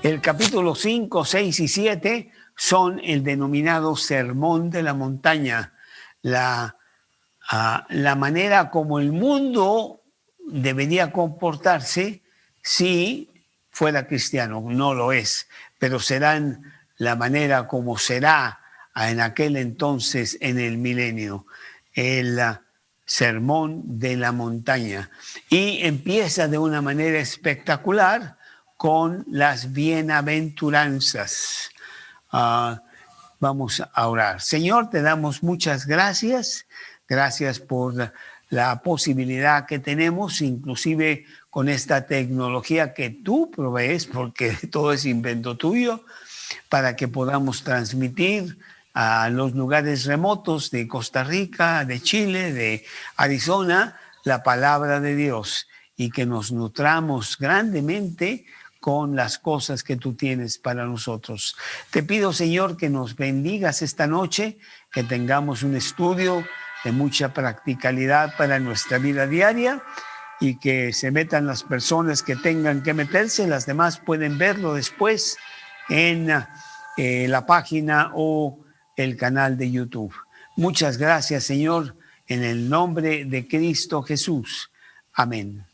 El capítulo 5, 6 y 7 son el denominado Sermón de la Montaña, la manera como el mundo debería comportarse si fuera cristiano. No lo es, pero serán la manera como será en aquel entonces en el milenio, el Sermón de la Montaña. Y empieza de una manera espectacular con las bienaventuranzas. Vamos a orar. Señor, te damos muchas gracias. Gracias por la posibilidad que tenemos, inclusive con esta tecnología que tú provees, porque todo es invento tuyo, para que podamos transmitir a los lugares remotos de Costa Rica, de Chile, de Arizona, la palabra de Dios, y que nos nutramos grandemente con las cosas que tú tienes para nosotros. Te pido, Señor, que nos bendigas esta noche, que tengamos un estudio de mucha practicalidad para nuestra vida diaria y que se metan las personas que tengan que meterse. Las demás pueden verlo después en la página o el canal de YouTube. Muchas gracias, Señor, en el nombre de Cristo Jesús. Amén.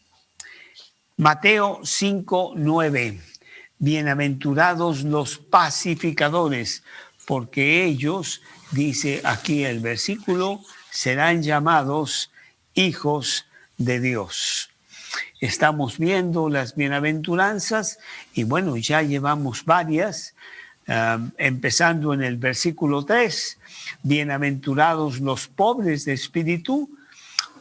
Mateo 5:9. Bienaventurados los pacificadores, porque ellos, dice aquí el versículo, serán llamados hijos de Dios. Estamos viendo las bienaventuranzas y bueno, ya llevamos varias, empezando en el versículo 3. Bienaventurados los pobres de espíritu,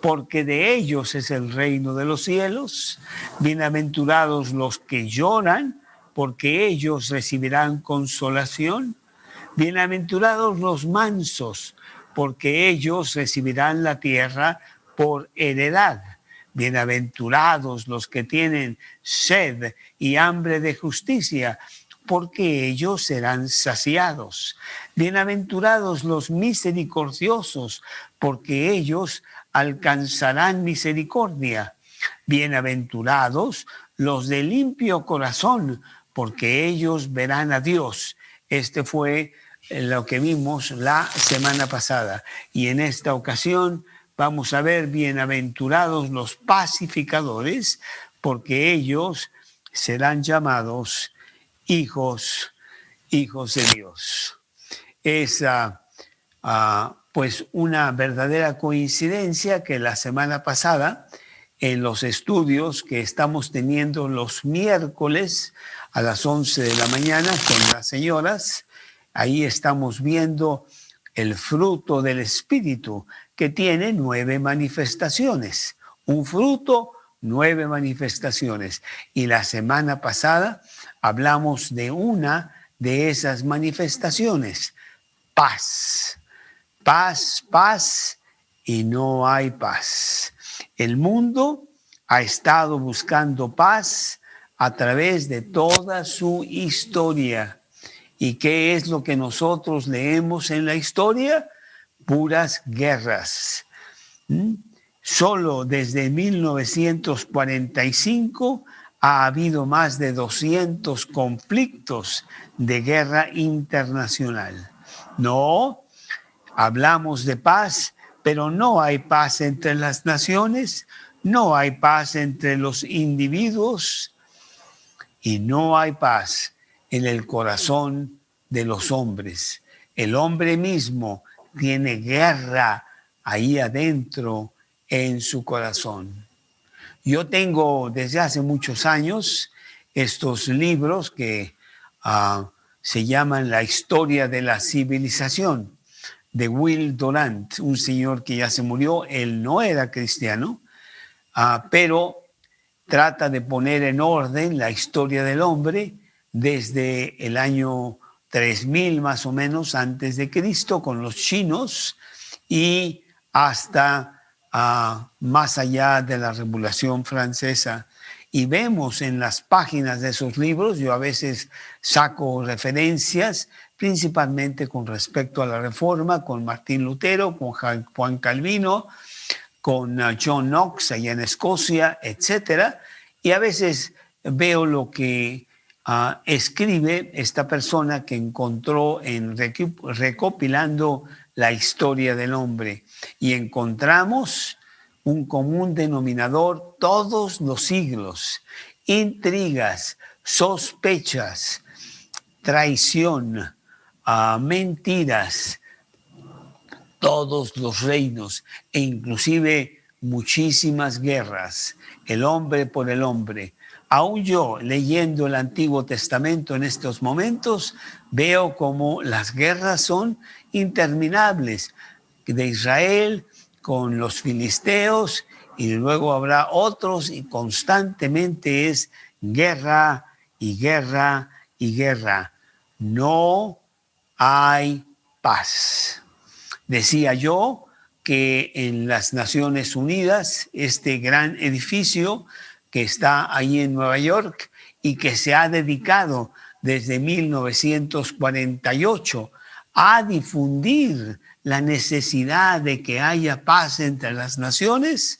porque de ellos es el reino de los cielos. Bienaventurados los que lloran, porque ellos recibirán consolación. Bienaventurados los mansos, porque ellos recibirán la tierra por heredad. Bienaventurados los que tienen sed y hambre de justicia, porque ellos serán saciados. Bienaventurados los misericordiosos, porque ellos alcanzarán misericordia. Bienaventurados los de limpio corazón, porque ellos verán a Dios. Este fue lo que vimos la semana pasada. Y en esta ocasión vamos a ver bienaventurados los pacificadores, porque ellos serán llamados hijos de Dios. Es pues una verdadera coincidencia que la semana pasada, en los estudios que estamos teniendo los miércoles a las 11 de la mañana con las señoras, ahí estamos viendo el fruto del Espíritu, que tiene 9 manifestaciones. Un fruto, 9 manifestaciones. Y la semana pasada hablamos de una de esas manifestaciones: paz. Paz, paz, y no hay paz. El mundo ha estado buscando paz a través de toda su historia. ¿Y qué es lo que nosotros leemos en la historia? Puras guerras. Solo desde 1945 ha habido más de 200 conflictos de guerra internacional. No. Hablamos de paz, pero no hay paz entre las naciones, no hay paz entre los individuos y no hay paz en el corazón de los hombres. El hombre mismo tiene guerra ahí adentro en su corazón. Yo tengo desde hace muchos años estos libros que se llaman La historia de la civilización, de Will Durant, un señor que ya se murió. Él no era cristiano, pero trata de poner en orden la historia del hombre desde el año 3000 más o menos antes de Cristo con los chinos y hasta más allá de la Revolución Francesa. Y vemos en las páginas de esos libros, yo a veces saco referencias, principalmente con respecto a la Reforma, con Martín Lutero, con Juan Calvino, con John Knox allá en Escocia, etc. Y a veces veo lo que escribe esta persona que encontró recopilando la historia del hombre, y encontramos un común denominador todos los siglos: intrigas, sospechas, traición, mentiras, todos los reinos e inclusive muchísimas guerras, el hombre por el hombre. Aún yo, leyendo el Antiguo Testamento en estos momentos, veo como las guerras son interminables, de Israel con los filisteos, y luego habrá otros, y constantemente es guerra y guerra y guerra. No hay paz. Decía yo que en las Naciones Unidas, este gran edificio que está ahí en Nueva York y que se ha dedicado desde 1948 a difundir la necesidad de que haya paz entre las naciones,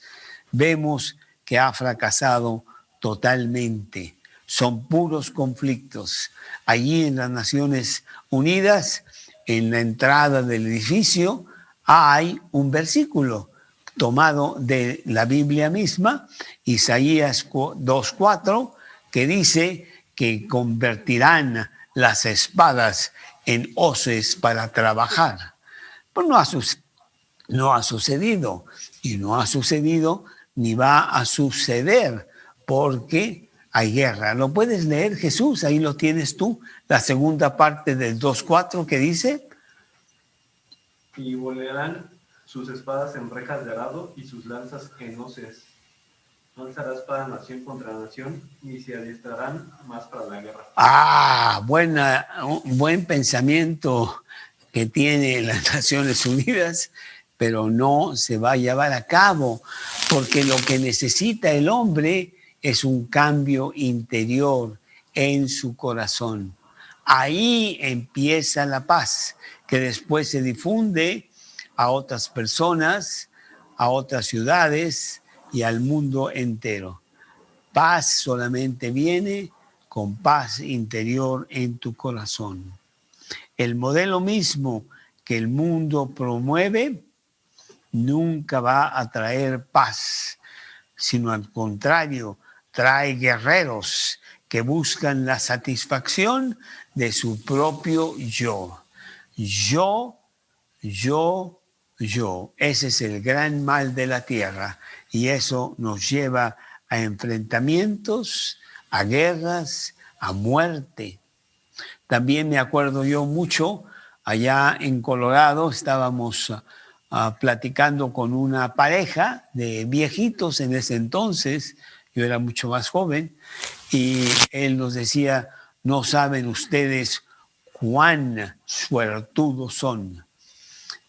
vemos que ha fracasado totalmente. Son puros conflictos. Allí en las Naciones Unidas, en la entrada del edificio, hay un versículo tomado de la Biblia misma, Isaías 2:4, que dice que convertirán las espadas en hoces para trabajar. Pues no ha sucedido, y no ha sucedido ni va a suceder, porque hay guerra. ¿Lo puedes leer, Jesús? Ahí lo tienes tú, la segunda parte del 2:4, que dice: y volarán sus espadas en rejas de arado y sus lanzas en hoces. No alzará espada nación contra nación, ni se adiestrarán más para la guerra. Buen pensamiento que tiene las Naciones Unidas, pero no se va a llevar a cabo, porque lo que necesita el hombre es un cambio interior en su corazón. Ahí empieza la paz, que después se difunde a otras personas, a otras ciudades y al mundo entero. Paz solamente viene con paz interior en tu corazón. El modelo mismo que el mundo promueve nunca va a traer paz, sino al contrario, trae guerreros que buscan la satisfacción de su propio yo. Yo. Ese es el gran mal de la tierra, y eso nos lleva a enfrentamientos, a guerras, a muerte. También me acuerdo yo mucho, allá en Colorado estábamos platicando con una pareja de viejitos en ese entonces. Yo era mucho más joven, y él nos decía: no saben ustedes cuán suertudos son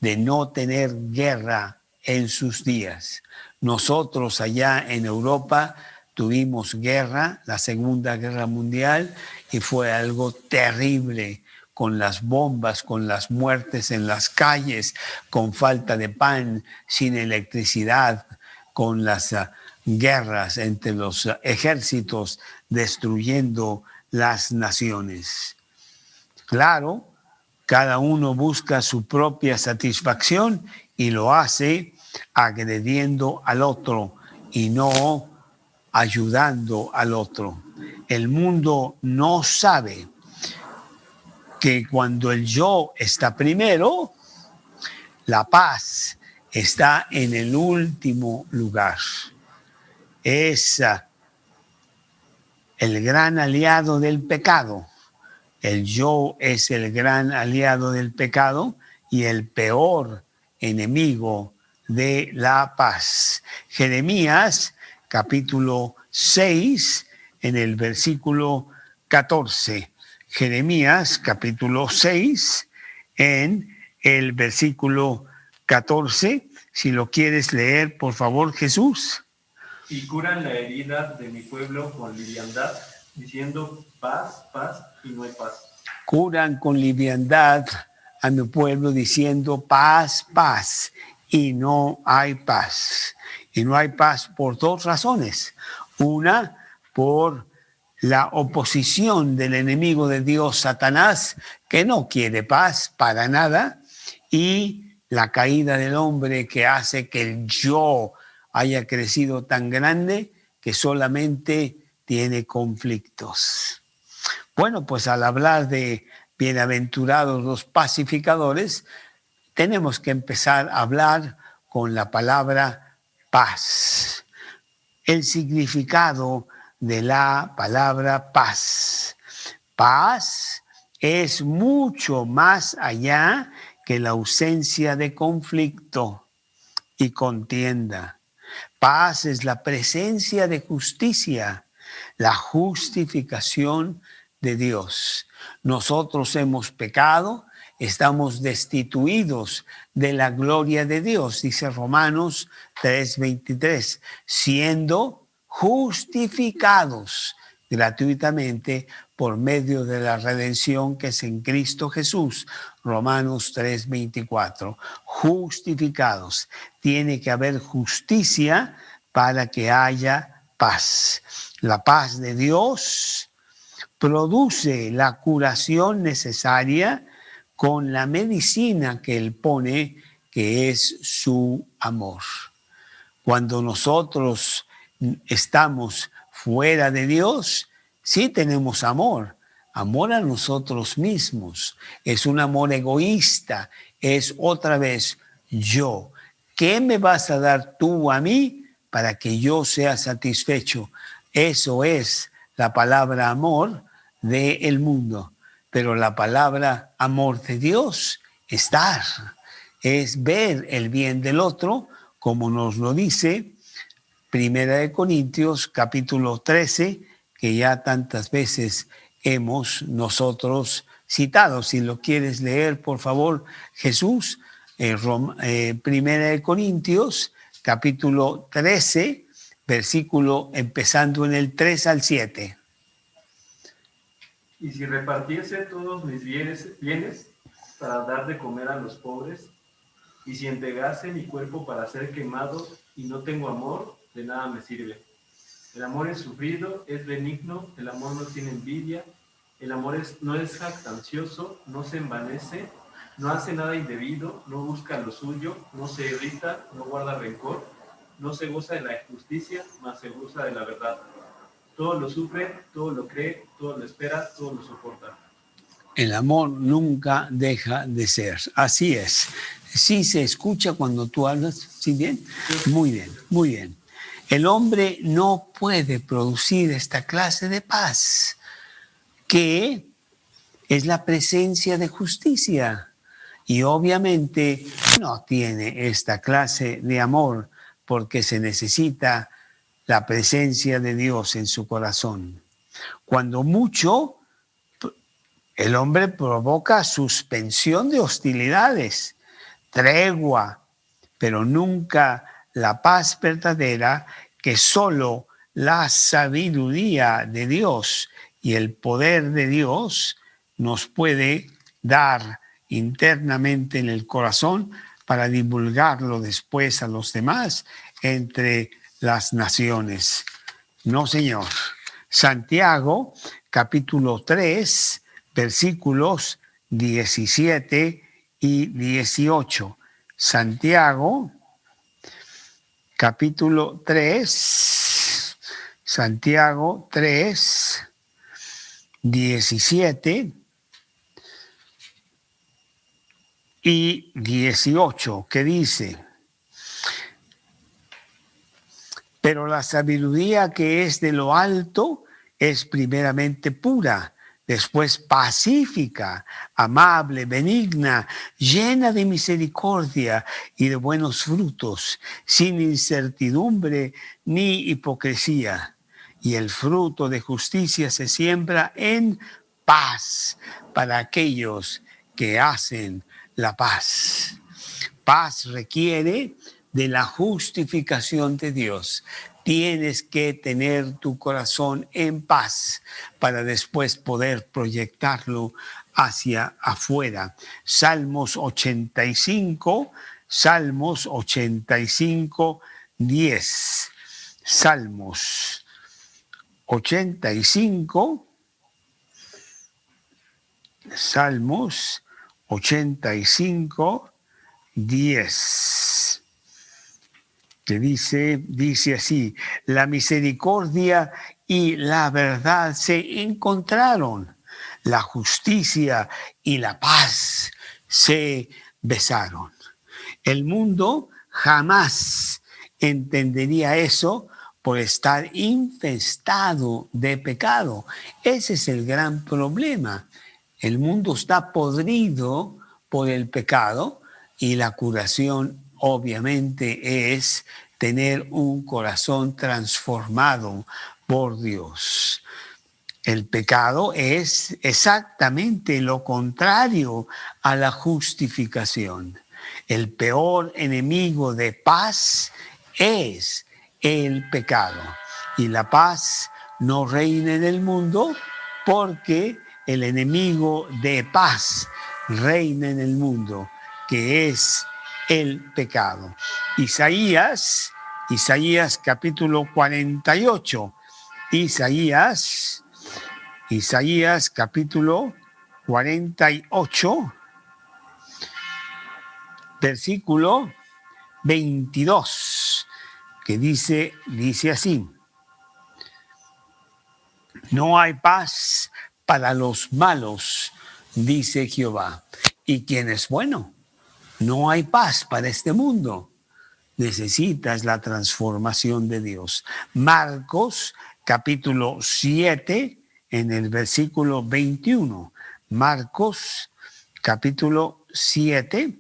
de no tener guerra en sus días. Nosotros allá en Europa tuvimos guerra, la Segunda Guerra Mundial, y fue algo terrible, con las bombas, con las muertes en las calles, con falta de pan, sin electricidad, con las guerras entre los ejércitos destruyendo las naciones. Claro, cada uno busca su propia satisfacción y lo hace agrediendo al otro y no ayudando al otro. El mundo no sabe que cuando el yo está primero, la paz está en el último lugar. Es el gran aliado del pecado. El yo es el gran aliado del pecado y el peor enemigo de la paz. Jeremías, capítulo 6, en el versículo 14. Jeremías, capítulo 6, en el versículo 14. Si lo quieres leer, por favor, Jesús. Y curan la herida de mi pueblo con liviandad, diciendo: paz, paz, y no hay paz. Curan con liviandad a mi pueblo diciendo: paz, paz, y no hay paz. Y no hay paz por dos razones. Una, por la oposición del enemigo de Dios, Satanás, que no quiere paz para nada, y la caída del hombre que hace que el yo haya crecido tan grande que solamente tiene conflictos. Bueno, pues al hablar de bienaventurados los pacificadores, tenemos que empezar a hablar con la palabra paz. El significado de la palabra paz. Paz es mucho más allá que la ausencia de conflicto y contienda. Paz es la presencia de justicia, la justificación de Dios. Nosotros hemos pecado, estamos destituidos de la gloria de Dios, dice Romanos 3:23, siendo justificados gratuitamente por medio de la redención que es en Cristo Jesús. Romanos 3:24. Justificados. Tiene que haber justicia para que haya paz. La paz de Dios produce la curación necesaria con la medicina que Él pone, que es su amor. Cuando nosotros estamos fuera de Dios, sí tenemos amor a nosotros mismos. Es un amor egoísta, es otra vez yo. ¿Qué me vas a dar tú a mí para que yo sea satisfecho? Eso es la palabra amor del mundo. Pero la palabra amor de Dios es dar, es ver el bien del otro, como nos lo dice Primera de Corintios, capítulo 13, que ya tantas veces hemos nosotros citado. Si lo quieres leer, por favor, Jesús, Primera de Corintios, capítulo 13, versículo empezando en el 3 al 7. Y si repartiese todos mis bienes para dar de comer a los pobres, y si entregase mi cuerpo para ser quemado y no tengo amor, de nada me sirve. El amor es sufrido, es benigno, el amor no tiene envidia, el amor no es jactancioso, no se envanece, no hace nada indebido, no busca lo suyo, no se irrita, no guarda rencor, no se goza de la injusticia, mas se goza de la verdad. Todo lo sufre, todo lo cree, todo lo espera, todo lo soporta. El amor nunca deja de ser. Así es. Sí se escucha cuando tú hablas. ¿Sí bien? Muy bien, muy bien. El hombre no puede producir esta clase de paz, que es la presencia de justicia. Y obviamente no tiene esta clase de amor porque se necesita la presencia de Dios en su corazón. Cuando mucho, el hombre provoca suspensión de hostilidades, tregua, pero nunca la paz verdadera que solo la sabiduría de Dios y el poder de Dios nos puede dar internamente en el corazón para divulgarlo después a los demás entre las naciones. No, señor. Santiago, capítulo 3, versículos 17 y 18. Santiago, capítulo 3, Santiago 3, 17 y 18, que dice: pero la sabiduría que es de lo alto es primeramente pura, después pacífica, amable, benigna, llena de misericordia y de buenos frutos, sin incertidumbre ni hipocresía. Y el fruto de justicia se siembra en paz para aquellos que hacen la paz. Paz requiere de la justificación de Dios. Tienes que tener tu corazón en paz para después poder proyectarlo hacia afuera. Salmos 85, 10. Salmos 85, Salmos 85, 10, que dice así: la misericordia y la verdad se encontraron, la justicia y la paz se besaron. El mundo jamás entendería eso por estar infestado de pecado. Ese es el gran problema. El mundo está podrido por el pecado y la curación obviamente es tener un corazón transformado por Dios. El pecado es exactamente lo contrario a la justificación. El peor enemigo de paz es el pecado. Y la paz no reina en el mundo porque el enemigo de paz reina en el mundo, que es el pecado. Isaías capítulo 48. Isaías capítulo 48, versículo 22, que dice así: no hay paz para los malos, dice Jehová. ¿Y quién es bueno? No hay paz para este mundo. Necesitas la transformación de Dios. Marcos capítulo 7, en el versículo 21. Marcos capítulo 7,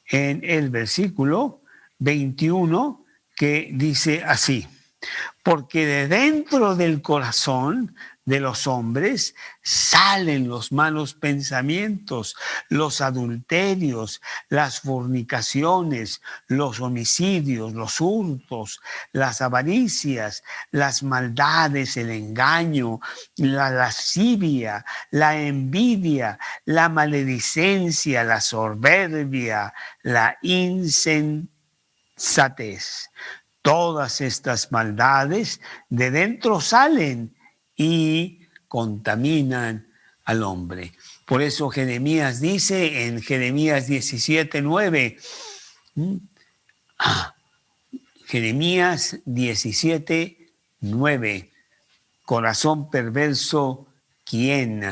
en el versículo 21, que dice así: porque de dentro del corazón de los hombres salen los malos pensamientos, los adulterios, las fornicaciones, los homicidios, los hurtos, las avaricias, las maldades, el engaño, la lascivia, la envidia, la maledicencia, la soberbia, la insensatez. Todas estas maldades de dentro salen y contaminan al hombre. Por eso Jeremías dice en Jeremías 17:9, Jeremías 17:9, corazón perverso, ¿quién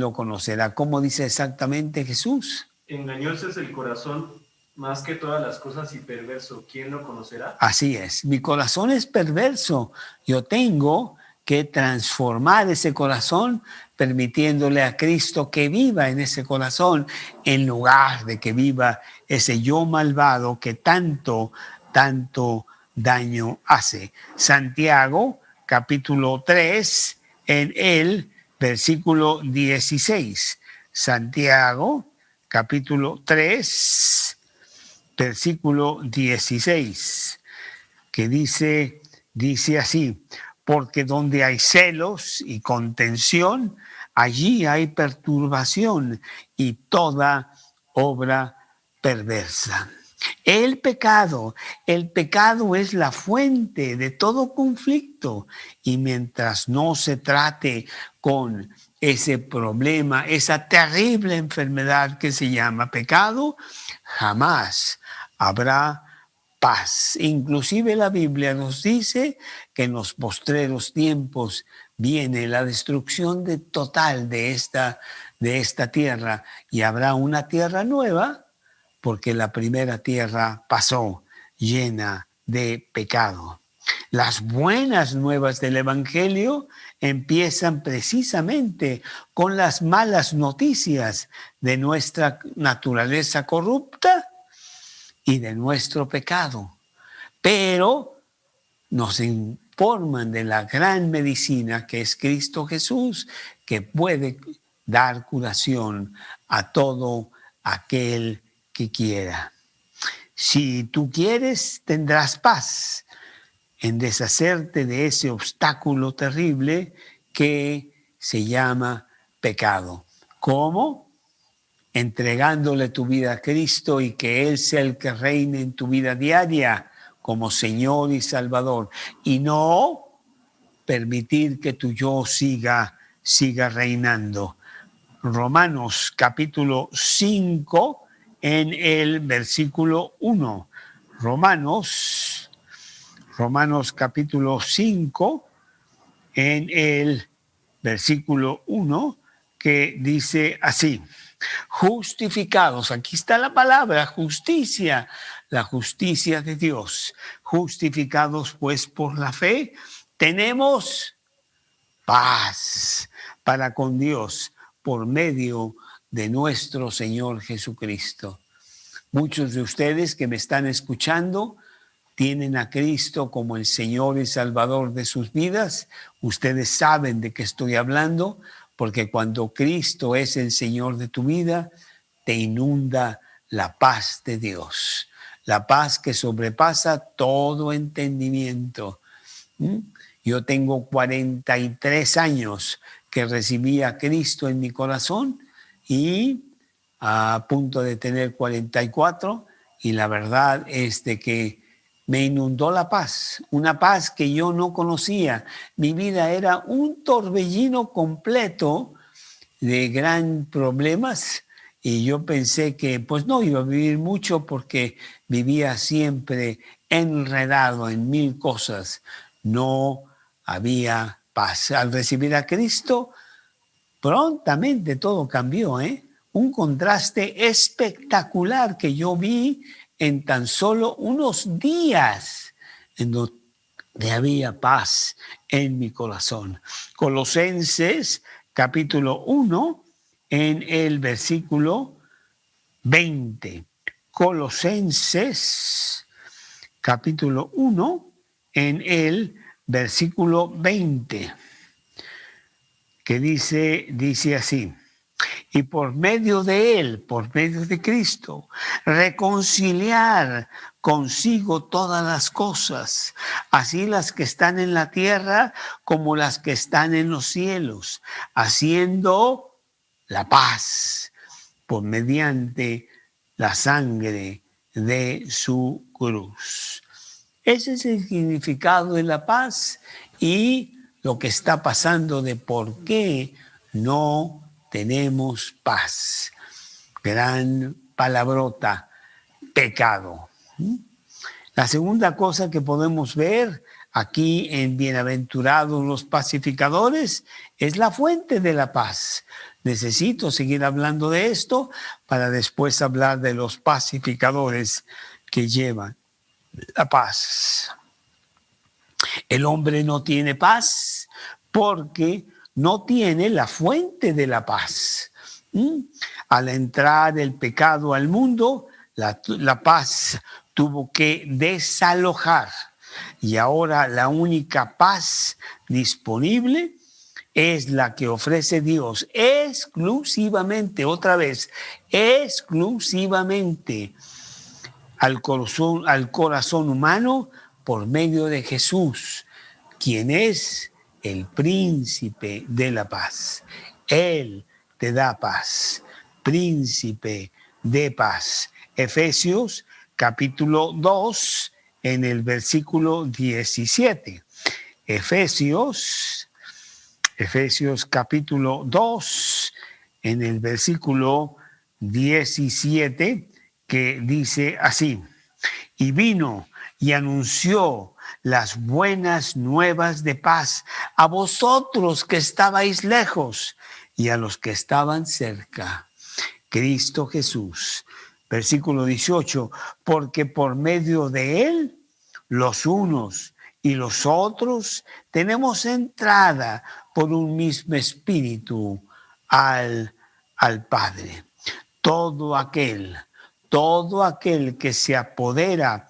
lo conocerá? ¿Cómo dice exactamente Jesús? Engañoso es el corazón más que todas las cosas y perverso, ¿quién lo conocerá? Así es, mi corazón es perverso. Yo tengo que transformar ese corazón permitiéndole a Cristo que viva en ese corazón en lugar de que viva ese yo malvado que tanto daño hace. Santiago capítulo 3 en el versículo 16. Santiago capítulo 3 versículo 16, que dice así: porque donde hay celos y contención, allí hay perturbación y toda obra perversa. El pecado es la fuente de todo conflicto, y mientras no se trate con ese problema, esa terrible enfermedad que se llama pecado, jamás habrá paz. Inclusive la Biblia nos dice que en los postreros tiempos viene la destrucción total de esta tierra, y habrá una tierra nueva, porque la primera tierra pasó llena de pecado. Las buenas nuevas del Evangelio empiezan precisamente con las malas noticias de nuestra naturaleza corrupta y de nuestro pecado. Pero nos informan de la gran medicina que es Cristo Jesús, que puede dar curación a todo aquel que quiera. Si tú quieres, tendrás paz en deshacerte de ese obstáculo terrible que se llama pecado. ¿Cómo? Entregándole tu vida a Cristo y que Él sea el que reine en tu vida diaria como Señor y Salvador. Y no permitir que tu yo siga reinando. Romanos capítulo 5 en el versículo 1. Romanos capítulo 5 en el versículo 1, que dice así: justificados, aquí está la palabra justicia, la justicia de Dios. Justificados pues por la fe, tenemos paz para con Dios por medio de nuestro Señor Jesucristo. Muchos de ustedes que me están escuchando tienen a Cristo como el Señor y Salvador de sus vidas. Ustedes saben de qué estoy hablando, porque cuando Cristo es el Señor de tu vida, te inunda la paz de Dios, la paz que sobrepasa todo entendimiento. Yo tengo 43 años que recibí a Cristo en mi corazón y a punto de tener 44, y la verdad es de que me inundó la paz, una paz que yo no conocía. Mi vida era un torbellino completo de gran problemas y yo pensé que pues no iba a vivir mucho porque vivía siempre enredado en mil cosas. No había paz. Al recibir a Cristo, prontamente todo cambió, Un contraste espectacular que yo vi en tan solo unos días, en donde había paz en mi corazón. Colosenses capítulo 1 en el versículo 20. Colosenses capítulo 1 en el versículo 20, que dice así: y por medio de Él, por medio de Cristo, reconciliar consigo todas las cosas, así las que están en la tierra como las que están en los cielos, haciendo la paz por mediante la sangre de su cruz. Ese es el significado de la paz y lo que está pasando de por qué no tenemos paz. Gran palabrota: pecado. La segunda cosa que podemos ver aquí en Bienaventurados los pacificadores es la fuente de la paz. Necesito seguir hablando de esto para después hablar de los pacificadores que llevan la paz. El hombre no tiene paz porque no tiene la fuente de la paz. Al entrar el pecado al mundo, la paz tuvo que desalojar. Y ahora la única paz disponible es la que ofrece Dios exclusivamente, otra vez, exclusivamente al corazón humano por medio de Jesús, quien es el príncipe de la paz. Él te da paz, príncipe de paz. Efesios capítulo 2 en el versículo 17. Efesios capítulo 2 en el versículo 17, que dice así: y vino y anunció las buenas nuevas de paz a vosotros que estabais lejos y a los que estaban cerca. Cristo Jesús. Versículo 18, porque por medio de Él, los unos y los otros, tenemos entrada por un mismo espíritu al Padre. Todo aquel que se apodera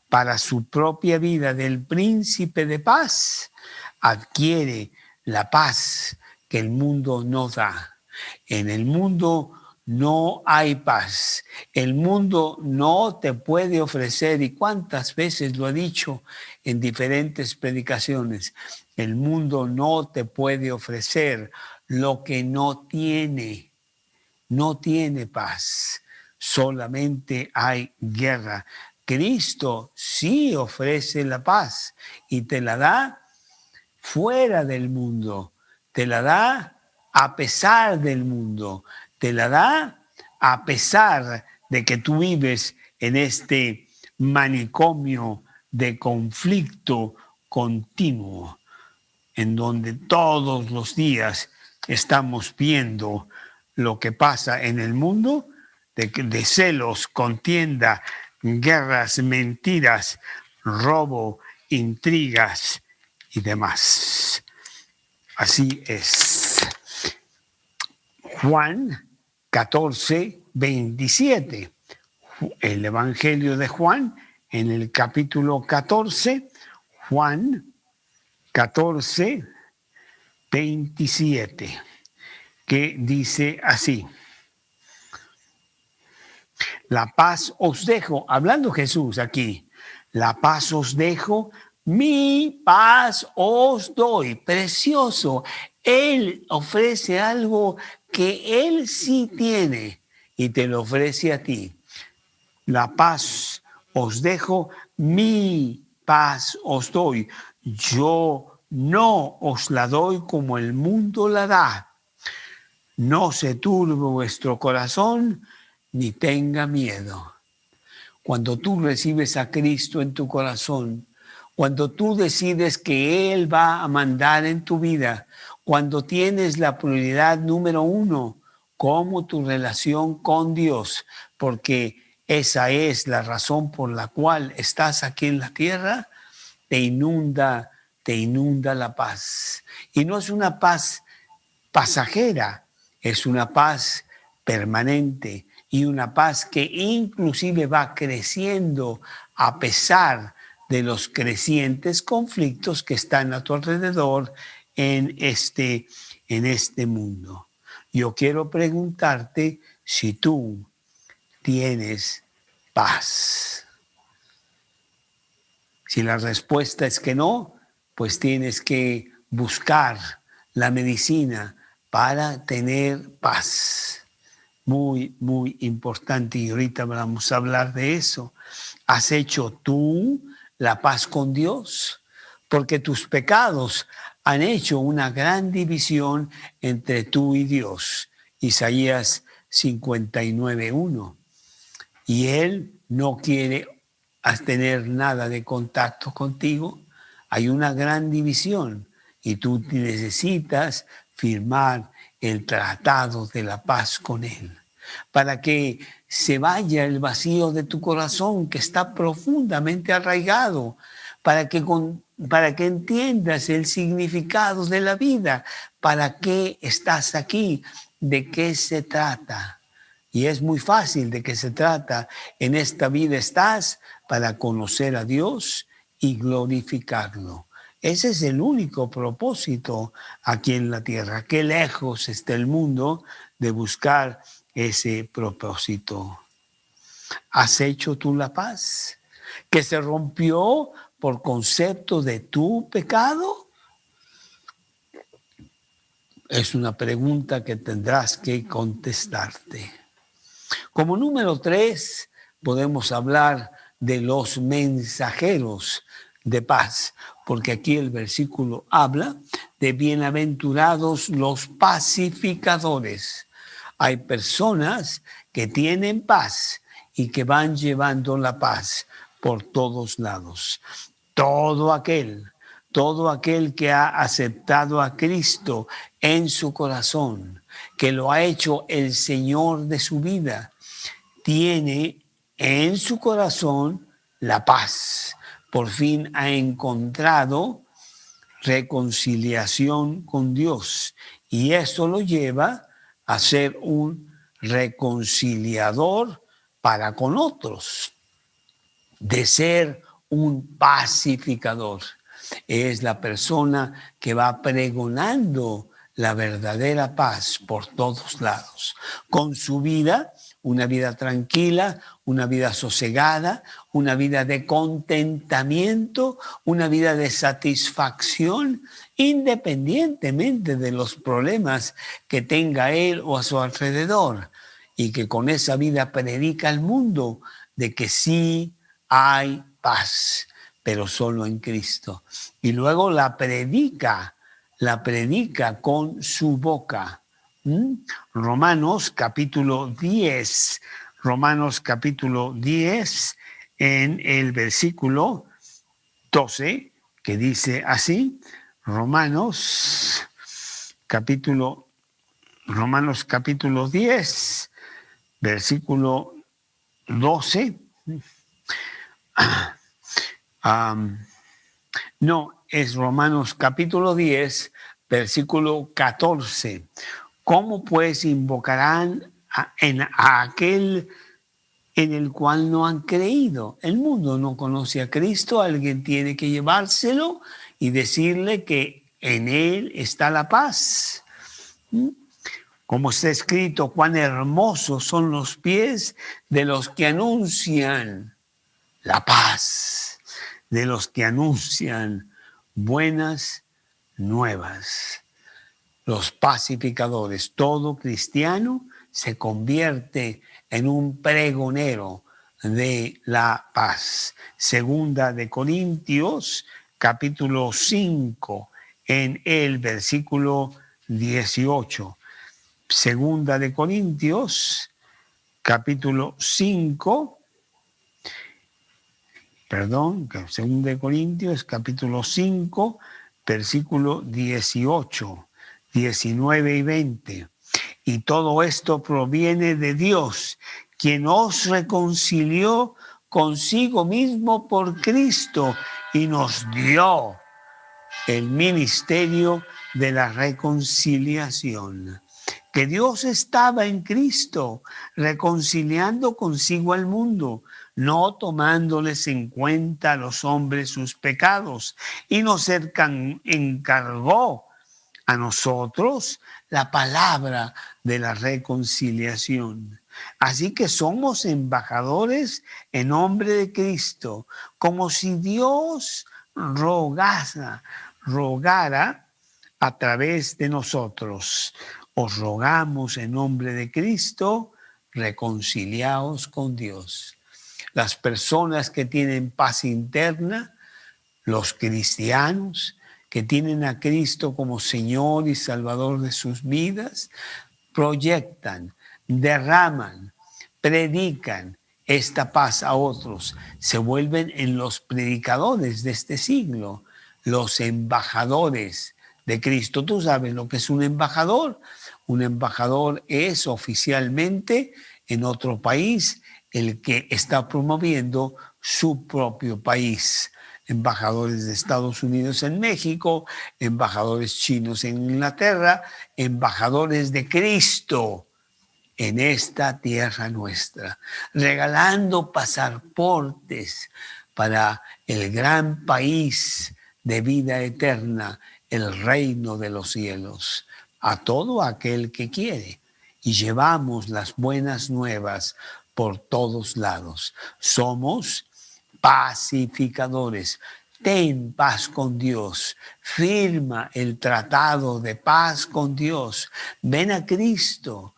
para su propia vida del príncipe de paz, adquiere la paz que el mundo no da. En el mundo no hay paz. El mundo no te puede ofrecer, y cuántas veces lo he dicho en diferentes predicaciones, el mundo no te puede ofrecer lo que no tiene. No tiene paz. Solamente hay guerra. Cristo sí ofrece la paz y te la da fuera del mundo, te la da a pesar del mundo, te la da a pesar de que tú vives en este manicomio de conflicto continuo, en donde todos los días estamos viendo lo que pasa en el mundo, de celos, contienda, guerras, mentiras, robo, intrigas y demás. Así es. Juan 14, 27. El Evangelio de Juan, en el capítulo 14, Juan 14, 27, que dice así: la paz os dejo, hablando Jesús aquí, la paz os dejo, mi paz os doy. Precioso. Él ofrece algo que Él sí tiene y te lo ofrece a ti. La paz os dejo, mi paz os doy. Yo no os la doy como el mundo la da. No se turbe vuestro corazón, ni tenga miedo. Cuando tú recibes a Cristo en tu corazón, cuando tú decides que Él va a mandar en tu vida, cuando tienes la prioridad número 1 como tu relación con Dios, porque esa es la razón por la cual estás aquí en la tierra, te inunda la paz. Y no es una paz pasajera, es una paz permanente y una paz que inclusive va creciendo a pesar de los crecientes conflictos que están a tu alrededor en este mundo. Yo quiero preguntarte si tú tienes paz. Si la respuesta es que no, pues tienes que buscar la medicina para tener paz. Muy, muy importante, y ahorita vamos a hablar de eso. ¿Has hecho tú la paz con Dios? Porque tus pecados han hecho una gran división entre tú y Dios. Isaías 59:1. Y Él no quiere tener nada de contacto contigo. Hay una gran división y tú necesitas firmar el tratado de la paz con Él, para que se vaya el vacío de tu corazón que está profundamente arraigado, para que entiendas el significado de la vida, para qué estás aquí, de qué se trata. Y es muy fácil de qué se trata. En esta vida estás para conocer a Dios y glorificarlo. Ese es el único propósito aquí en la tierra. Qué lejos está el mundo de buscar ese propósito. ¿Has hecho tú la paz? ¿Que se rompió por concepto de tu pecado? Es una pregunta que tendrás que contestarte. Como número 3, podemos hablar de los mensajeros de paz, porque aquí el versículo habla de bienaventurados los pacificadores. Hay personas que tienen paz y que van llevando la paz por todos lados. Todo aquel que ha aceptado a Cristo en su corazón, que lo ha hecho el Señor de su vida, tiene en su corazón la paz. Por fin ha encontrado reconciliación con Dios y eso lo lleva a ser un reconciliador para con otros, de ser un pacificador. Es la persona que va pregonando la verdadera paz por todos lados, con su vida, una vida tranquila, una vida sosegada, una vida de contentamiento, una vida de satisfacción, independientemente de los problemas que tenga él o a su alrededor, y que con esa vida predica al mundo de que sí hay paz. pero solo en Cristo. Y luego la predica con su boca. Romanos capítulo 10, en el versículo 12, que dice así, Romanos capítulo 10, versículo 12. No, es Romanos capítulo 10, versículo 14. ¿Cómo pues invocarán a aquel en el cual no han creído? El mundo no conoce a Cristo, alguien tiene que llevárselo y decirle que en Él está la paz. Como está escrito, cuán hermosos son los pies de los que anuncian la paz, de los que anuncian buenas nuevas. Los pacificadores, todo cristiano se convierte en un pregonero de la paz. Segunda de Corintios, capítulo 5, en el versículo 18. Segunda de Corintios, capítulo 5, Segunda de Corintios, capítulo 5, versículo 18, 19 y 20. Y todo esto proviene de Dios, quien os reconcilió consigo mismo por Cristo y nos dio el ministerio de la reconciliación. Que Dios estaba en Cristo, reconciliando consigo al mundo, no tomándoles en cuenta a los hombres sus pecados, y nos encargó a nosotros la palabra de la reconciliación. Así que somos embajadores en nombre de Cristo, como si Dios rogara a través de nosotros. Os rogamos en nombre de Cristo, reconciliaos con Dios. Las personas que tienen paz interna, los cristianos que tienen a Cristo como Señor y Salvador de sus vidas, proyectan, derraman, predican esta paz a otros. Se vuelven en los predicadores de este siglo, los embajadores de Cristo. Tú sabes lo que es un embajador. Un embajador es oficialmente en otro país el que está promoviendo su propio país. Embajadores de Estados Unidos en México, embajadores chinos en Inglaterra, embajadores de Cristo en esta tierra nuestra, regalando pasaportes para el gran país de vida eterna, el reino de los cielos, a todo aquel que quiere. Y llevamos las buenas nuevas por todos lados. Somos pacificadores. Ten paz con Dios. Firma el tratado de paz con Dios. Ven a Cristo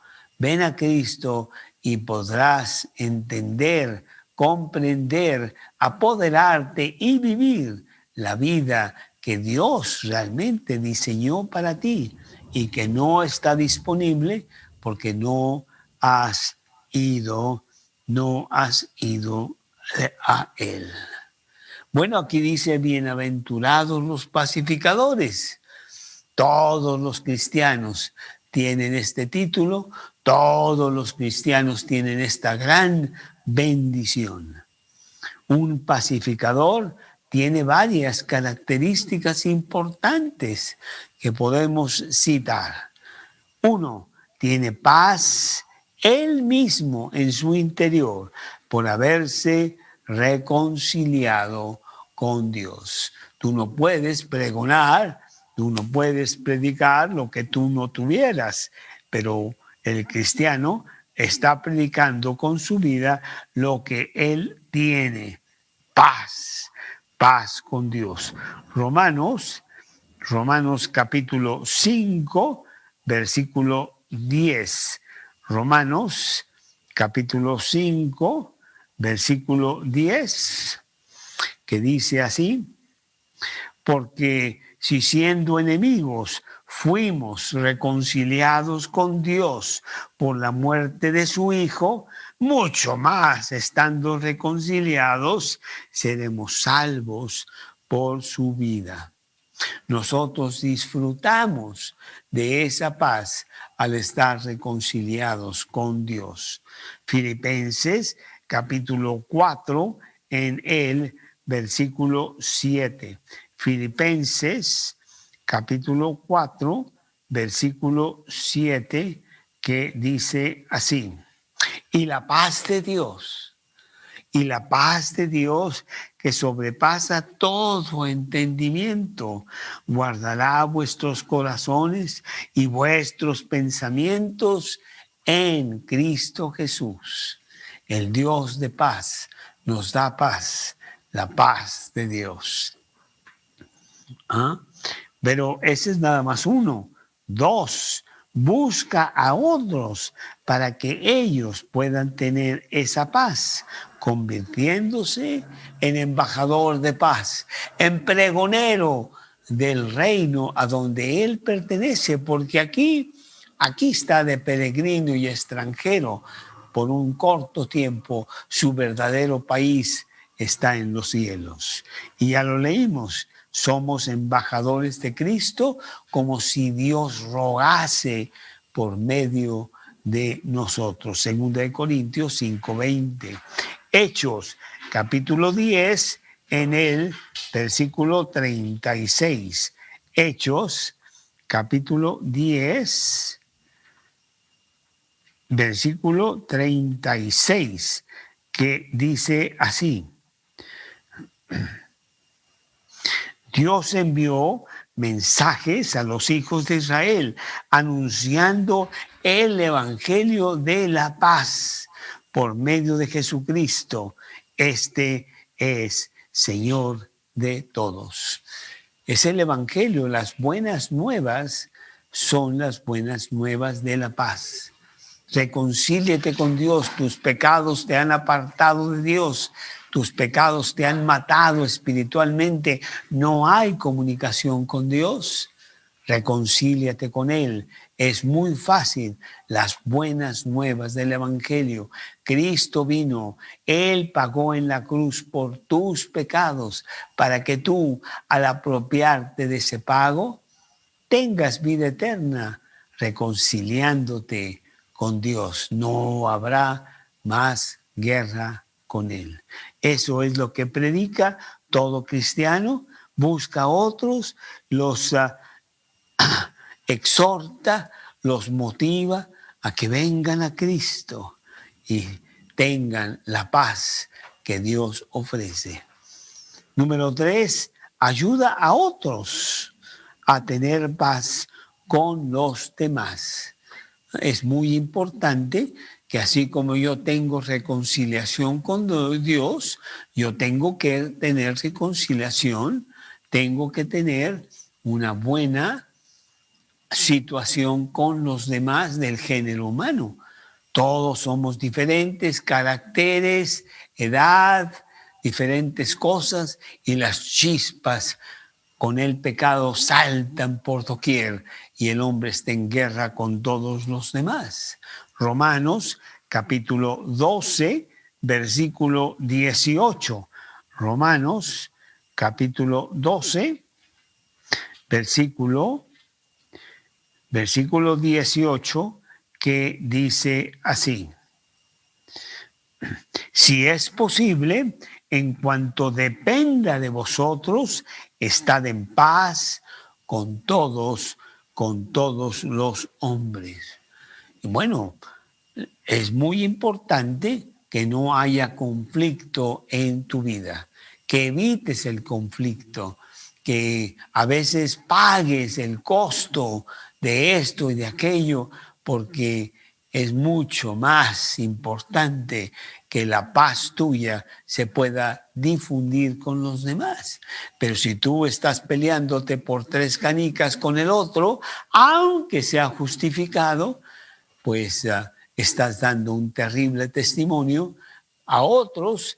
y podrás entender, comprender, apoderarte y vivir la vida que Dios realmente diseñó para ti y que no está disponible porque no has ido a Él. Bueno, aquí dice, bienaventurados los pacificadores. Todos los cristianos tienen este título, todos los cristianos tienen esta gran bendición. Un pacificador tiene varias características importantes que podemos citar. 1, tiene paz él mismo en su interior por haberse reconciliado con Dios. Tú no puedes pregonar, tú no puedes predicar lo que tú no tuvieras, pero el cristiano está predicando con su vida lo que él tiene. Paz con Dios. Romanos capítulo 5, versículo 10. Romanos capítulo 5, versículo 10. que dice así: porque si siendo enemigos fuimos reconciliados con Dios por la muerte de su Hijo, mucho más estando reconciliados seremos salvos por su vida. Nosotros disfrutamos de esa paz al estar reconciliados con Dios. Filipenses capítulo 4 en el versículo 7. Filipenses capítulo 4 versículo 7, que dice así: y la paz de Dios, que sobrepasa todo entendimiento, guardará vuestros corazones y vuestros pensamientos en Cristo Jesús. El Dios de paz nos da paz, la paz de Dios. ¿Ah? Pero ese es nada más uno. Dos, busca a otros para que ellos puedan tener esa paz, convirtiéndose en embajador de paz, en pregonero del reino a donde él pertenece, porque aquí está de peregrino y extranjero por un corto tiempo. Su verdadero país está en los cielos. Y ya lo leímos. Somos embajadores de Cristo, como si Dios rogase por medio de nosotros. Segunda de Corintios 5:20. Hechos, capítulo 10, en el versículo 36. Hechos, capítulo 10, versículo 36, que dice así: Dios envió mensajes a los hijos de Israel anunciando el evangelio de la paz por medio de Jesucristo. Este es Señor de todos. Es el evangelio. Las buenas nuevas son las buenas nuevas de la paz. Reconcíliate con Dios. Tus pecados te han apartado de Dios. Tus pecados te han matado espiritualmente. No hay comunicación con Dios. Reconcíliate con Él. Es muy fácil. Las buenas nuevas del evangelio. Cristo vino. Él pagó en la cruz por tus pecados para que tú, al apropiarte de ese pago, tengas vida eterna, reconciliándote con Dios. No habrá más guerra con Él. Eso es lo que predica todo cristiano. Busca a otros, los exhorta, los motiva a que vengan a Cristo y tengan la paz que Dios ofrece. Número 3, ayuda a otros a tener paz con los demás. Es muy importante que así como yo tengo reconciliación con Dios, yo tengo que tener reconciliación, tengo que tener una buena situación con los demás del género humano. Todos somos diferentes, caracteres, edad, diferentes cosas, y las chispas con el pecado saltan por doquier y el hombre está en guerra con todos los demás. Romanos capítulo 12, versículo 18. Romanos capítulo 12, versículo 18, que dice así: si es posible, en cuanto dependa de vosotros, estad en paz con todos los hombres. Y bueno, es muy importante que no haya conflicto en tu vida, que evites el conflicto, que a veces pagues el costo de esto y de aquello, porque es mucho más importante que la paz tuya se pueda difundir con los demás. Pero si tú estás peleándote por 3 canicas con el otro, aunque sea justificado, pues estás dando un terrible testimonio a otros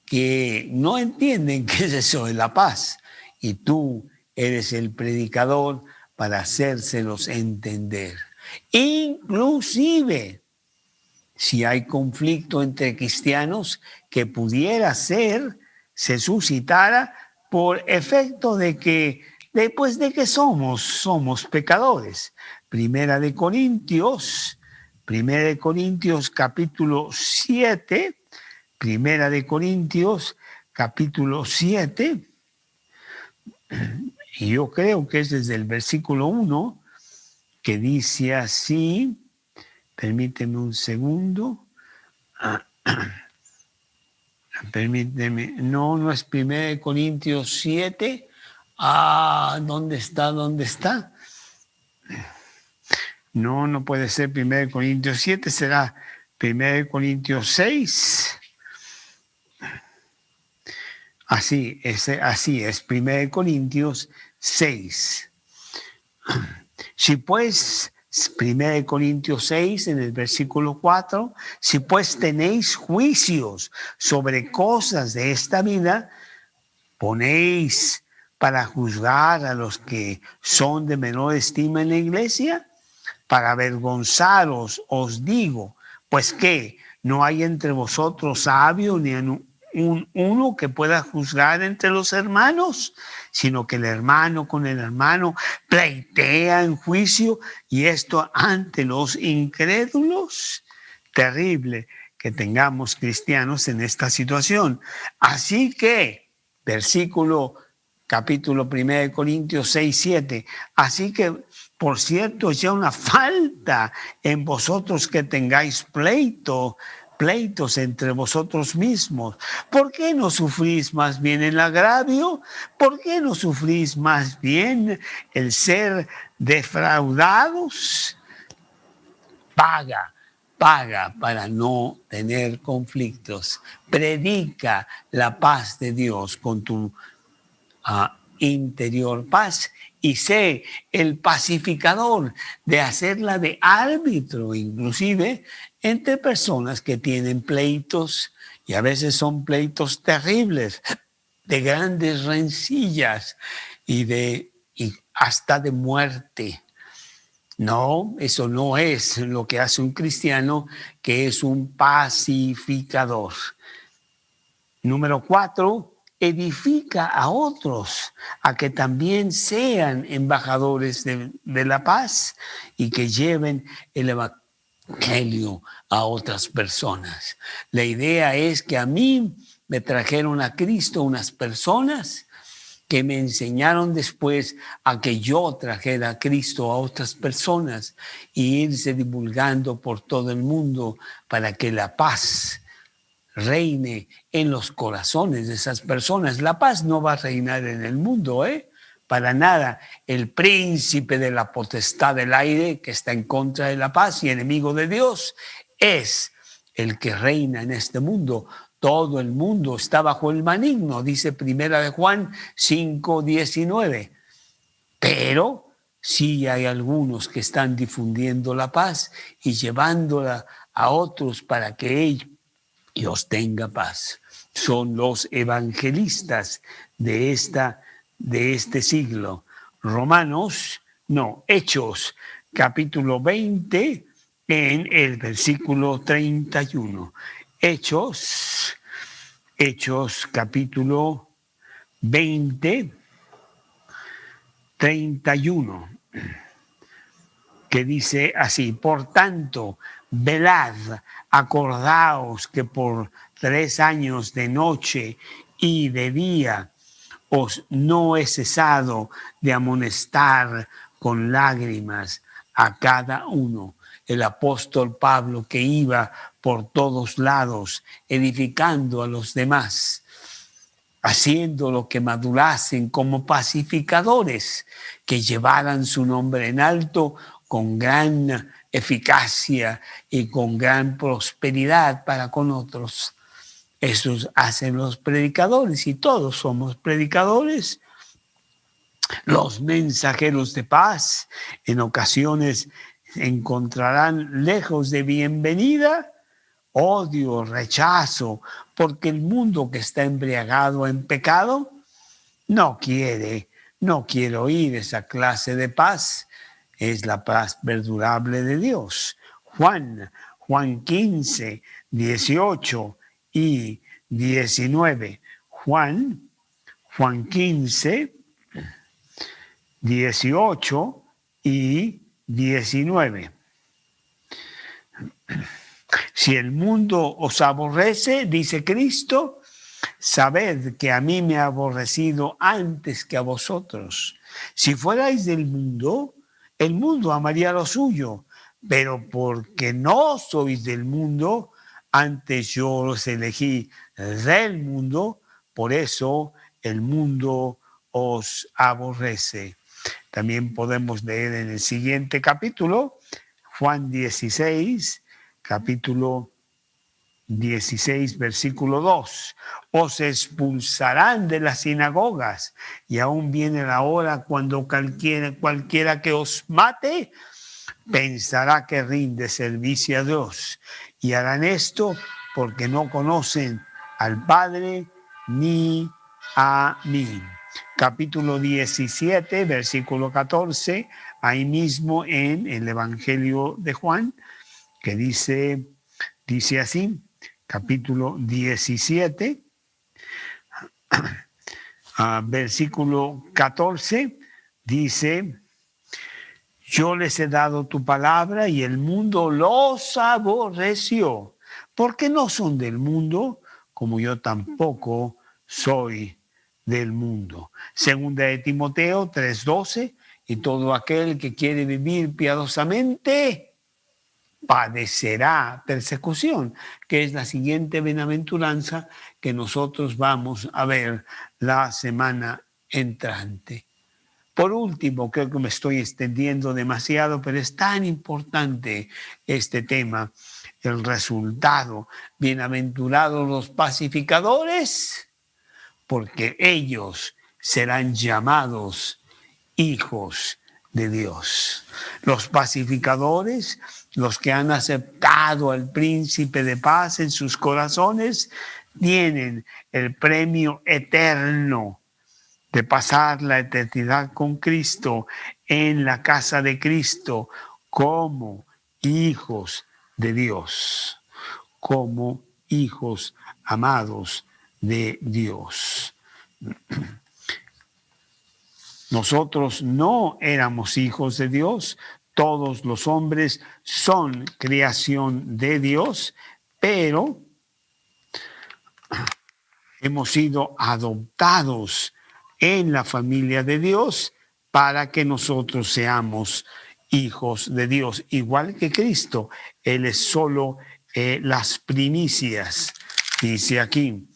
que no entienden qué es eso de la paz. Y tú eres el predicador para hacérselos entender. Inclusive, si hay conflicto entre cristianos que pudiera ser, se suscitara por efecto de que, después de que somos pecadores. Primera de Corintios capítulo 7, Primera de Corintios capítulo 7, y yo creo que es desde el versículo 1, que dice así, permíteme un segundo, permíteme, no es 1 Corintios 7, ¿dónde está? No puede ser 1 Corintios 7, será 1 Corintios 6. Así es, 1 Corintios 6. Si pues, 1 Corintios 6, en el versículo 4, si pues tenéis juicios sobre cosas de esta vida, ponéis para juzgar a los que son de menor estima en la iglesia, para avergonzaros, os digo, pues que no hay entre vosotros sabio ni uno que pueda juzgar entre los hermanos, sino que el hermano con el hermano pleitea en juicio, y esto ante los incrédulos. Terrible que tengamos cristianos en esta situación. Así que, capítulo 1 Corintios 6, 7, así que, por cierto, es ya una falta en vosotros que tengáis pleitos entre vosotros mismos. ¿Por qué no sufrís más bien el agravio? ¿Por qué no sufrís más bien el ser defraudados? Paga para no tener conflictos. Predica la paz de Dios con tu interior paz, y sé el pacificador de hacerla de árbitro, inclusive entre personas que tienen pleitos, y a veces son pleitos terribles, de grandes rencillas y hasta de muerte. No, eso no es lo que hace un cristiano, que es un pacificador. Número 4, edifica a otros a que también sean embajadores de la paz y que lleven el evangelio a otras personas. La idea es que a mí me trajeron a Cristo unas personas que me enseñaron después a que yo trajera a Cristo a otras personas, y irse divulgando por todo el mundo para que la paz reine en los corazones de esas personas. La paz no va a reinar en el mundo, para nada. El príncipe de la potestad del aire, que está en contra de la paz y enemigo de Dios, es el que reina en este mundo. Todo el mundo está bajo el maligno, dice 1 de Juan 5:19. Pero sí hay algunos que están difundiendo la paz y llevándola a otros para que ellos tengan paz. Son los evangelistas de este siglo. Hechos, capítulo 20, en el versículo 31. Hechos, capítulo 20, 31, que dice así: por tanto, velad, acordaos que por 3 años de noche y de día os no he cesado de amonestar con lágrimas a cada uno. El apóstol Pablo, que iba por todos lados edificando a los demás, haciendo lo que madurasen como pacificadores, que llevaran su nombre en alto con gran eficacia y con gran prosperidad para con otros. Eso hacen los predicadores, y todos somos predicadores. Los mensajeros de paz en ocasiones encontrarán lejos de bienvenida odio, rechazo, porque el mundo que está embriagado en pecado no quiere oír esa clase de paz. Es la paz perdurable de Dios. Juan 15, 18 y 19. Juan 15, 18 y 19. Si el mundo os aborrece, dice Cristo, sabed que a mí me ha aborrecido antes que a vosotros. Si fuerais del mundo, el mundo amaría lo suyo, pero porque no sois del mundo, antes yo os elegí del mundo, por eso el mundo os aborrece. También podemos leer en el siguiente capítulo, Juan 16, capítulo 16, versículo 2. Os expulsarán de las sinagogas y aún viene la hora cuando cualquiera que os mate pensará que rinde servicio a Dios. Y harán esto porque no conocen al Padre ni a mí. Capítulo 17, versículo 14, ahí mismo en el Evangelio de Juan, que dice así, capítulo 17, versículo 14, dice: yo les he dado tu palabra y el mundo los aborreció, porque no son del mundo, como yo tampoco soy del mundo. Segunda de Timoteo 3:12, y todo aquel que quiere vivir piadosamente padecerá persecución, que es la siguiente bienaventuranza que nosotros vamos a ver la semana entrante. Por último, creo que me estoy extendiendo demasiado, pero es tan importante este tema, el resultado. Bienaventurados los pacificadores, porque ellos serán llamados hijos de Dios. Los pacificadores, los que han aceptado al príncipe de paz en sus corazones, tienen el premio eterno de pasar la eternidad con Cristo en la casa de Cristo como hijos de Dios, como hijos amados de Dios. Nosotros no éramos hijos de Dios, todos los hombres son creación de Dios, pero hemos sido adoptados en la familia de Dios para que nosotros seamos hijos de Dios, igual que Cristo. Él es solo las primicias, dice aquí,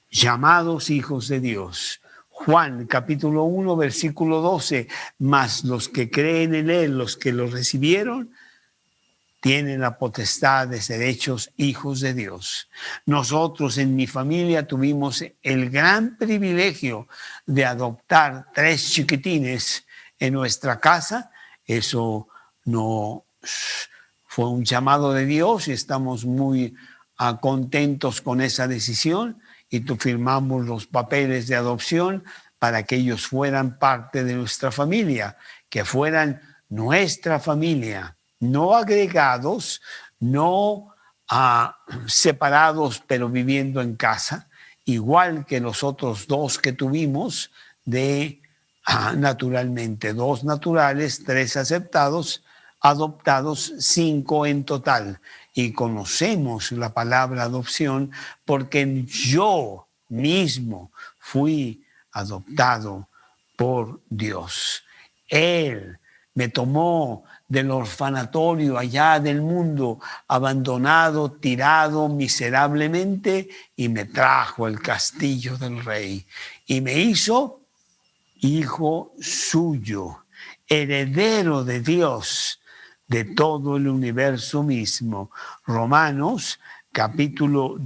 llamados hijos de Dios. Juan capítulo 1, versículo 12, mas los que creen en Él, los que lo recibieron, tienen la potestad de ser hechos hijos de Dios. Nosotros en mi familia tuvimos el gran privilegio de adoptar 3 chiquitines en nuestra casa. Eso no fue un llamado de Dios y estamos muy contentos con esa decisión, y firmamos los papeles de adopción para que ellos fueran parte de nuestra familia, que fueran nuestra familia. No agregados, no separados, pero viviendo en casa, igual que los otros 2 que tuvimos, naturalmente, 2 naturales, 3 adoptados, 5 en total. Y conocemos la palabra adopción porque yo mismo fui adoptado por Dios. Él me tomó del orfanatorio allá del mundo, abandonado, tirado miserablemente, y me trajo al castillo del rey y me hizo hijo suyo, heredero de Dios, de todo el universo mismo. Romanos capítulo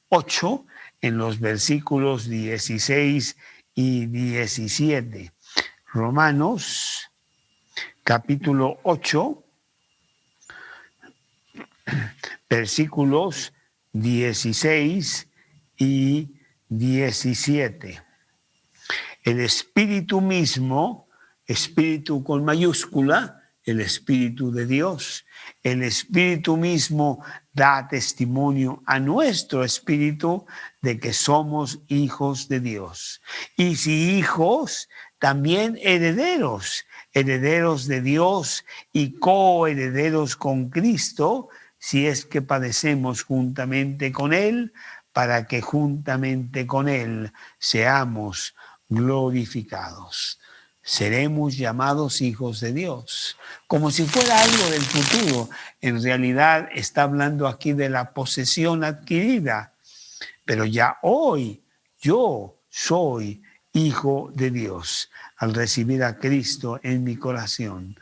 8, en los versículos 16 y 17. Romanos capítulo 8, versículos 16 y 17. El Espíritu mismo, Espíritu con mayúscula, el Espíritu de Dios, el Espíritu mismo da testimonio a nuestro espíritu de que somos hijos de Dios. Y si hijos, también herederos, herederos de Dios y coherederos con Cristo, si es que padecemos juntamente con Él, para que juntamente con Él seamos glorificados. Seremos llamados hijos de Dios, como si fuera algo del futuro. En realidad está hablando aquí de la posesión adquirida, pero ya hoy yo soy hijo de Dios al recibir a Cristo en mi corazón.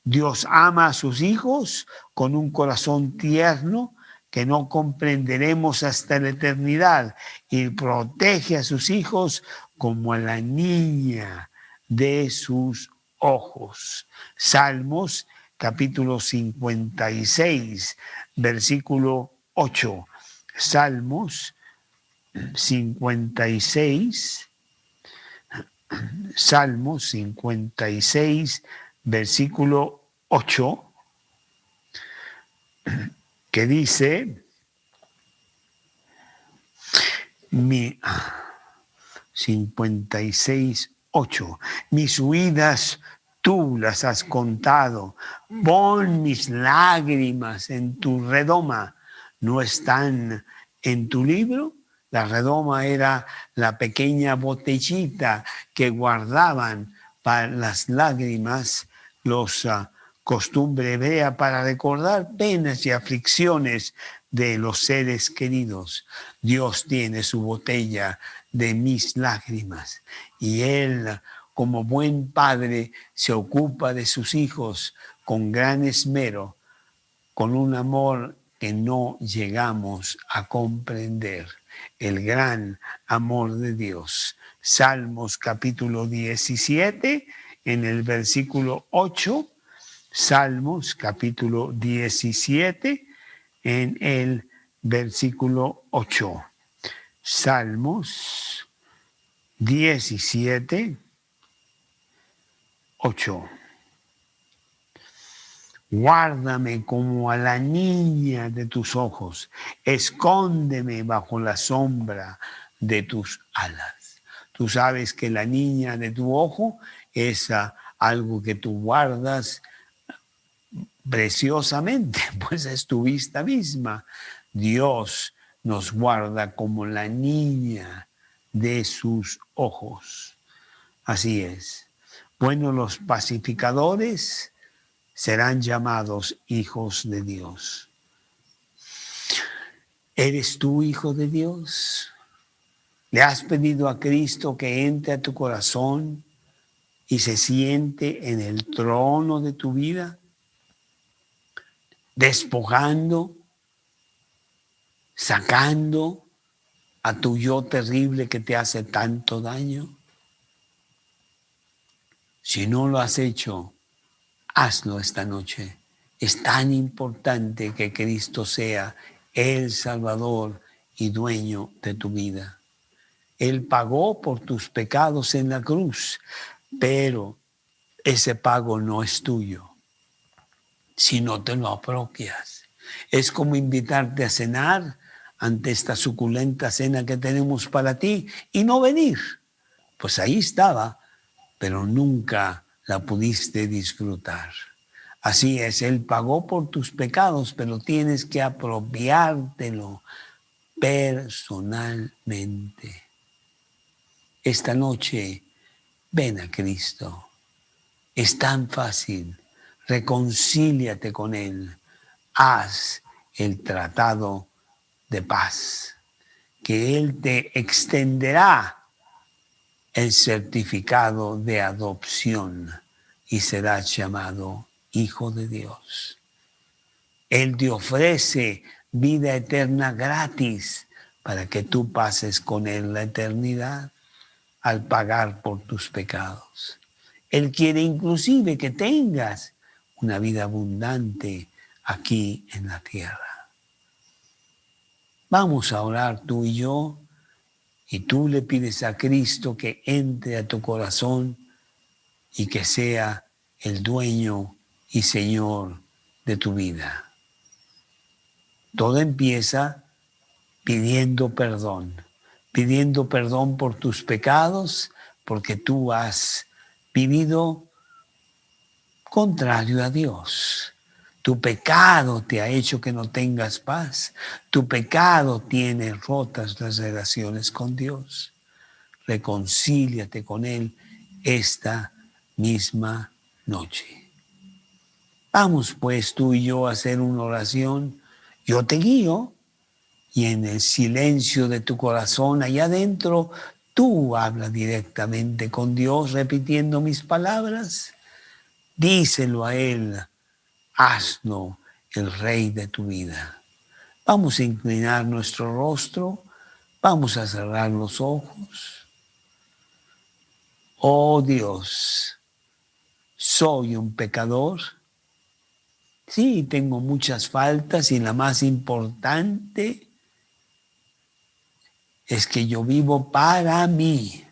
Dios ama a sus hijos con un corazón tierno que no comprenderemos hasta la eternidad, y protege a sus hijos como a la niña de sus ojos. Salmos capítulo 56, versículo 8. Salmos 56, Salmos 56, versículo 8, que dice, 56, 8, mis huidas tú las has contado, pon mis lágrimas en tu redoma, ¿no están en tu libro? La redoma era la pequeña botellita que guardaban para las lágrimas, los costumbre hebrea para recordar penas y aflicciones de los seres queridos. Dios tiene su botella de mis lágrimas y Él, como buen padre, se ocupa de sus hijos con gran esmero, con un amor que no llegamos a comprender. El gran amor de Dios. Salmos capítulo 17, en el versículo 8, Salmos capítulo 17, en el versículo 8. Salmos 17, 8. Guárdame como a la niña de tus ojos, escóndeme bajo la sombra de tus alas. Tú sabes que la niña de tu ojo es algo que tú guardas preciosamente, pues es tu vista misma. Dios nos guarda como la niña de sus ojos. Así es. Bueno, los pacificadores serán llamados hijos de Dios. ¿Eres tú hijo de Dios? ¿Le has pedido a Cristo que entre a tu corazón y se siente en el trono de tu vida? Despojando, sacando a tu yo terrible que te hace tanto daño. Si no lo has hecho, hazlo esta noche. Es tan importante que Cristo sea el Salvador y dueño de tu vida. Él pagó por tus pecados en la cruz, pero ese pago no es tuyo si no te lo apropias. Es como invitarte a cenar ante esta suculenta cena que tenemos para ti y no venir. Pues ahí estaba, pero nunca la pudiste disfrutar. Así es, Él pagó por tus pecados, pero tienes que apropiártelo personalmente. Esta noche, ven a Cristo. Es tan fácil. Reconcíliate con Él. Haz el tratado de paz, que Él te extenderá el certificado de adopción y serás llamado hijo de Dios. Él te ofrece vida eterna gratis para que tú pases con Él la eternidad al pagar por tus pecados. Él quiere inclusive que tengas una vida abundante aquí en la tierra. Vamos a orar tú y yo, y tú le pides a Cristo que entre a tu corazón y que sea el dueño y Señor de tu vida. Todo empieza pidiendo perdón por tus pecados, porque tú has vivido contrario a Dios. Tu pecado te ha hecho que no tengas paz. Tu pecado tiene rotas las relaciones con Dios. Reconcíliate con Él esta misma noche. Vamos pues tú y yo a hacer una oración. Yo te guío y en el silencio de tu corazón, allá adentro, tú habla directamente con Dios repitiendo mis palabras. Díselo a Él. Hazlo el Rey de tu vida. Vamos a inclinar nuestro rostro. Vamos a cerrar los ojos. Oh Dios, soy un pecador. Sí, tengo muchas faltas y la más importante es que yo vivo para mí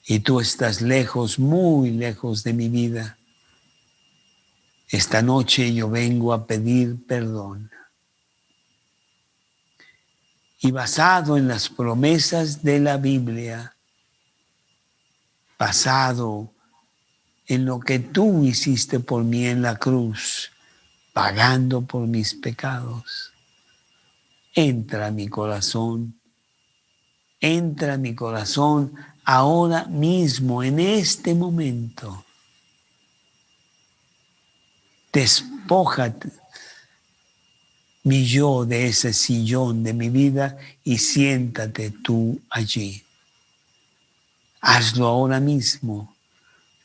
y tú estás lejos, muy lejos de mi vida. Esta noche yo vengo a pedir perdón. Y basado en las promesas de la Biblia, basado en lo que tú hiciste por mí en la cruz, pagando por mis pecados, entra a mi corazón ahora mismo, en este momento. Despójate mi yo de ese sillón de mi vida y siéntate tú allí. Hazlo ahora mismo.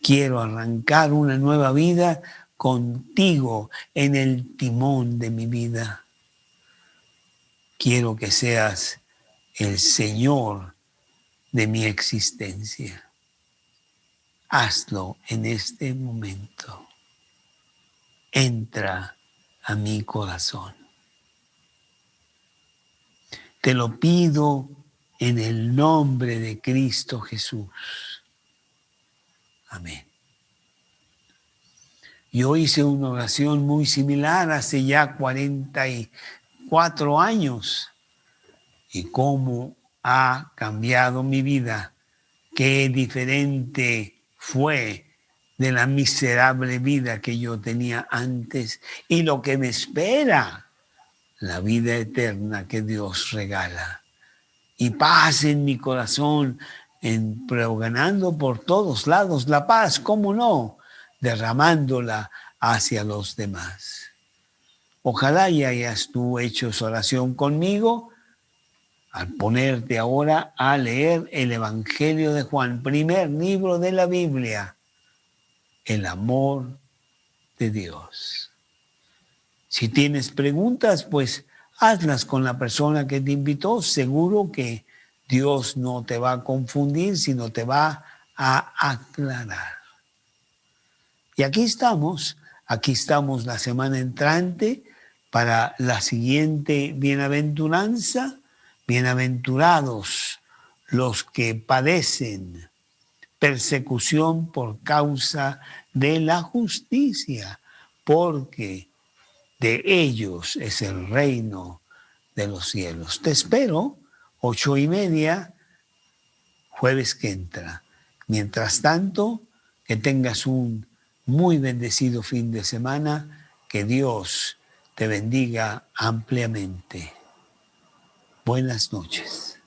Quiero arrancar una nueva vida contigo en el timón de mi vida. Quiero que seas el Señor de mi existencia. Hazlo en este momento. Entra a mi corazón. Te lo pido en el nombre de Cristo Jesús. Amén. Yo hice una oración muy similar hace ya 44 años. Y cómo ha cambiado mi vida. Qué diferente fue de la miserable vida que yo tenía antes y lo que me espera, la vida eterna que Dios regala. Y paz en mi corazón, ganando por todos lados la paz, ¿cómo no? Derramándola hacia los demás. Ojalá y hayas tú hecho esa oración conmigo al ponerte ahora a leer el Evangelio de Juan, primer libro de la Biblia, el amor de Dios. Si tienes preguntas, pues hazlas con la persona que te invitó. Seguro que Dios no te va a confundir, sino te va a aclarar. Y aquí estamos la semana entrante para la siguiente bienaventuranza. Bienaventurados los que padecen persecución por causa de la justicia, porque de ellos es el reino de los cielos. Te espero, 8:30, jueves que entra. Mientras tanto, que tengas un muy bendecido fin de semana, que Dios te bendiga ampliamente. Buenas noches.